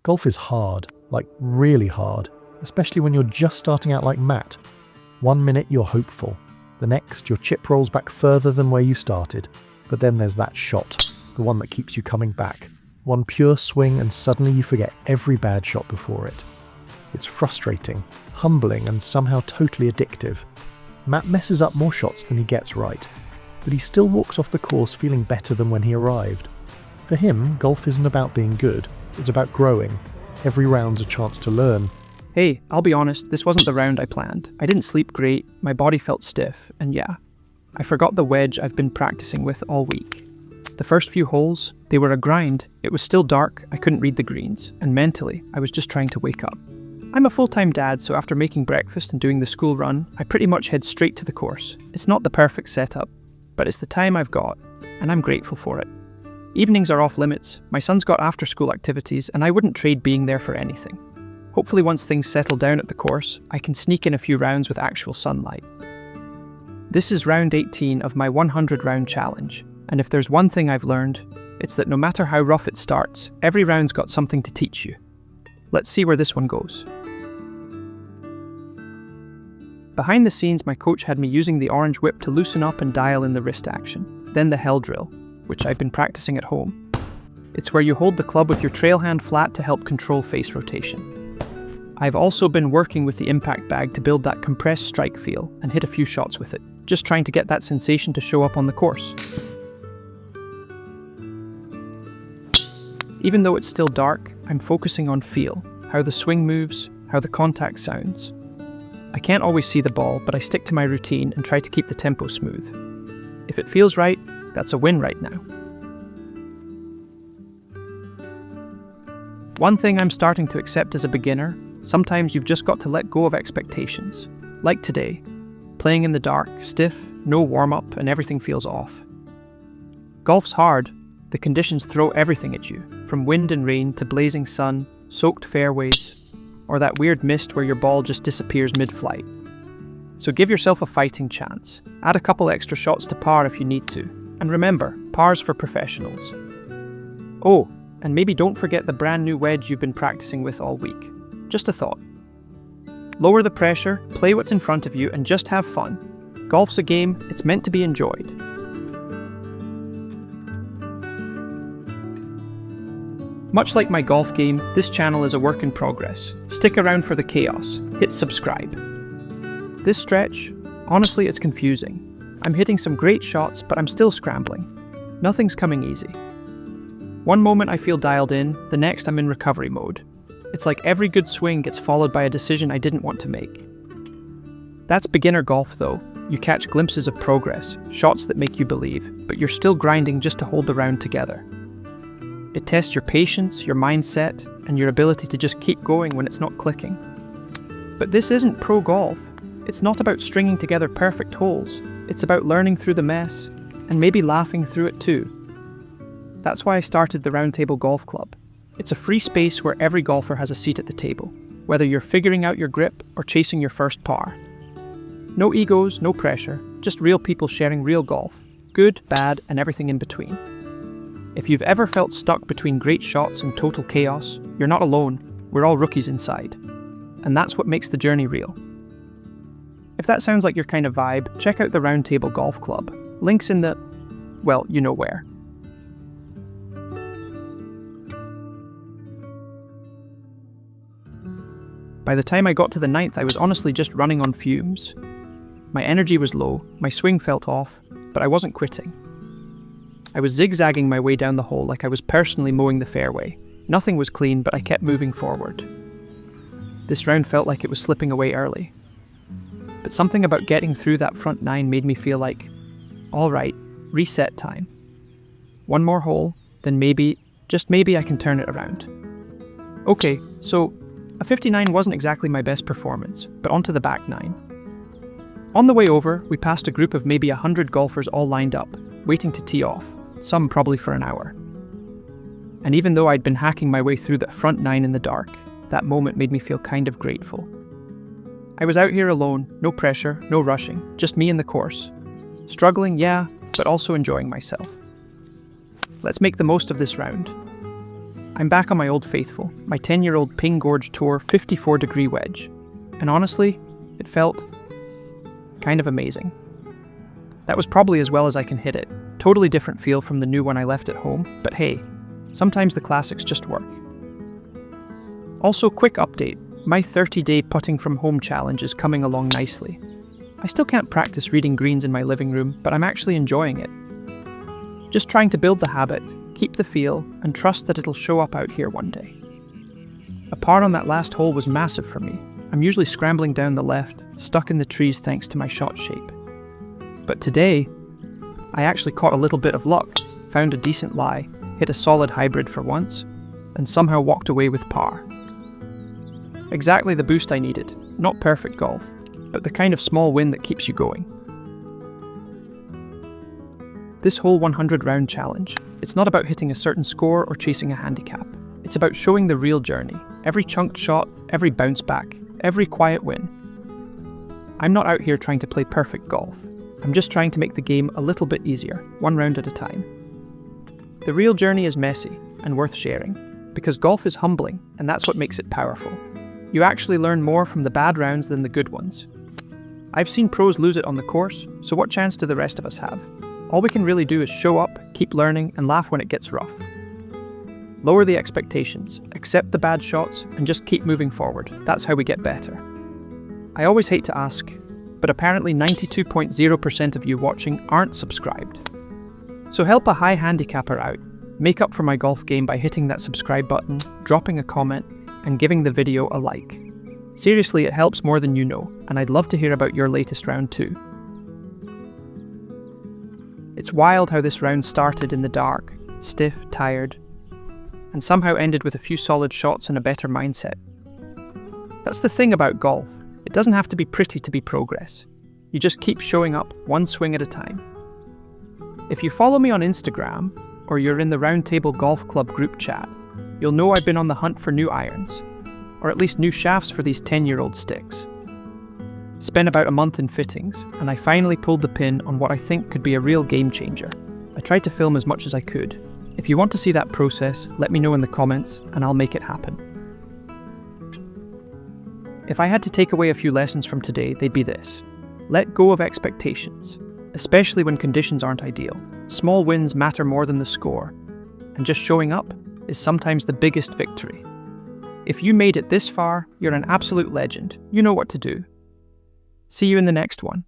Golf is hard, like really hard, especially when you're just starting out like Matt. 1 minute you're hopeful, the next your chip rolls back further than where you started, but then there's that shot, the one that keeps you coming back. One pure swing and suddenly you forget every bad shot before it. It's frustrating, humbling, and somehow totally addictive. Matt messes up more shots than he gets right, but he still walks off the course feeling better than when he arrived. For him, golf isn't about being good, it's about growing. Every round's a chance to learn. Hey, I'll be honest, this wasn't the round I planned. I didn't sleep great, my body felt stiff, and yeah, I forgot the wedge I've been practicing with all week. The first few holes, they were a grind. It was still dark, I couldn't read the greens, and mentally, I was just trying to wake up. I'm a full-time dad, so after making breakfast and doing the school run, I pretty much head straight to the course. It's not the perfect setup, but it's the time I've got, and I'm grateful for it. Evenings are off limits, my son's got after-school activities, and I wouldn't trade being there for anything. Hopefully once things settle down at the course, I can sneak in a few rounds with actual sunlight. This is round 18 of my 100-round challenge, and if there's one thing I've learned, it's that no matter how rough it starts, every round's got something to teach you. Let's see where this one goes. Behind the scenes, my coach had me using the orange whip to loosen up and dial in the wrist action, then the hell drill, which I've been practicing at home. It's where you hold the club with your trail hand flat to help control face rotation. I've also been working with the impact bag to build that compressed strike feel and hit a few shots with it, just trying to get that sensation to show up on the course. Even though it's still dark, I'm focusing on feel, how the swing moves, how the contact sounds. I can't always see the ball, but I stick to my routine and try to keep the tempo smooth. If it feels right, that's a win right now. One thing I'm starting to accept as a beginner, sometimes you've just got to let go of expectations. Like today, playing in the dark, stiff, no warm-up, and everything feels off. Golf's hard. The conditions throw everything at you, from wind and rain to blazing sun, soaked fairways, or that weird mist where your ball just disappears mid-flight. So give yourself a fighting chance. Add a couple extra shots to par if you need to. And remember, par's for professionals. Oh, and maybe don't forget the brand new wedge you've been practicing with all week. Just a thought. Lower the pressure, play what's in front of you, and just have fun. Golf's a game, it's meant to be enjoyed. Much like my golf game, this channel is a work in progress. Stick around for the chaos. Hit subscribe. This stretch, honestly, it's confusing. I'm hitting some great shots, but I'm still scrambling. Nothing's coming easy. One moment I feel dialed in, the next I'm in recovery mode. It's like every good swing gets followed by a decision I didn't want to make. That's beginner golf though. You catch glimpses of progress, shots that make you believe, but you're still grinding just to hold the round together. It tests your patience, your mindset, and your ability to just keep going when it's not clicking. But this isn't pro golf. It's not about stringing together perfect holes. It's about learning through the mess, and maybe laughing through it too. That's why I started the Roundtable Golf Club. It's a free space where every golfer has a seat at the table, whether you're figuring out your grip or chasing your first par. No egos, no pressure, just real people sharing real golf, good, bad, and everything in between. If you've ever felt stuck between great shots and total chaos, you're not alone. We're all rookies inside. And that's what makes the journey real. If that sounds like your kind of vibe, check out the Roundtable Golf Club. Links in the, well, you know where. By the time I got to the 9th, I was honestly just running on fumes. My energy was low, my swing felt off, but I wasn't quitting. I was zigzagging my way down the hole like I was personally mowing the fairway. Nothing was clean, but I kept moving forward. This round felt like it was slipping away early. But something about getting through that front 9 made me feel like, all right, reset time. One more hole, then maybe, just maybe I can turn it around. Okay, so a 59 wasn't exactly my best performance, but onto the back 9. On the way over, we passed a group of maybe 100 golfers all lined up, waiting to tee off, some probably for an hour. And even though I'd been hacking my way through that front 9 in the dark, that moment made me feel kind of grateful. I was out here alone, no pressure, no rushing, just me and the course. Struggling, yeah, but also enjoying myself. Let's make the most of this round. I'm back on my old faithful, my 10-year-old Ping Gorge Tour 54-degree wedge. And honestly, it felt kind of amazing. That was probably as well as I can hit it. Totally different feel from the new one I left at home, but hey, sometimes the classics just work. Also, quick update, my 30-day putting from home challenge is coming along nicely. I still can't practice reading greens in my living room, but I'm actually enjoying it. Just trying to build the habit, keep the feel, and trust that it'll show up out here one day. A par on that last hole was massive for me. I'm usually scrambling down the left, stuck in the trees thanks to my shot shape. But today, I actually caught a little bit of luck, found a decent lie, hit a solid hybrid for once, and somehow walked away with par. Exactly the boost I needed. Not perfect golf, but the kind of small win that keeps you going. This whole 100-round challenge, it's not about hitting a certain score or chasing a handicap. It's about showing the real journey, every chunked shot, every bounce back, every quiet win. I'm not out here trying to play perfect golf. I'm just trying to make the game a little bit easier, one round at a time. The real journey is messy and worth sharing, because golf is humbling, and that's what makes it powerful. You actually learn more from the bad rounds than the good ones. I've seen pros lose it on the course, so what chance do the rest of us have? All we can really do is show up, keep learning, and laugh when it gets rough. Lower the expectations, accept the bad shots, and just keep moving forward. That's how we get better. I always hate to ask, but apparently 92.0% of you watching aren't subscribed. So help a high handicapper out. Make up for my golf game by hitting that subscribe button, dropping a comment, and giving the video a like. Seriously, it helps more than you know, and I'd love to hear about your latest round too. It's wild how this round started in the dark, stiff, tired, and somehow ended with a few solid shots and a better mindset. That's the thing about golf. It doesn't have to be pretty to be progress. You just keep showing up, one swing at a time. If you follow me on Instagram, or you're in the Roundtable Golf Club group chat, you'll know I've been on the hunt for new irons, or at least new shafts for these 10-year-old sticks. Spent about a month in fittings, and I finally pulled the pin on what I think could be a real game changer. I tried to film as much as I could. If you want to see that process, let me know in the comments, and I'll make it happen. If I had to take away a few lessons from today, they'd be this. Let go of expectations, especially when conditions aren't ideal. Small wins matter more than the score, and just showing up is sometimes the biggest victory. If you made it this far, you're an absolute legend. You know what to do. See you in the next one.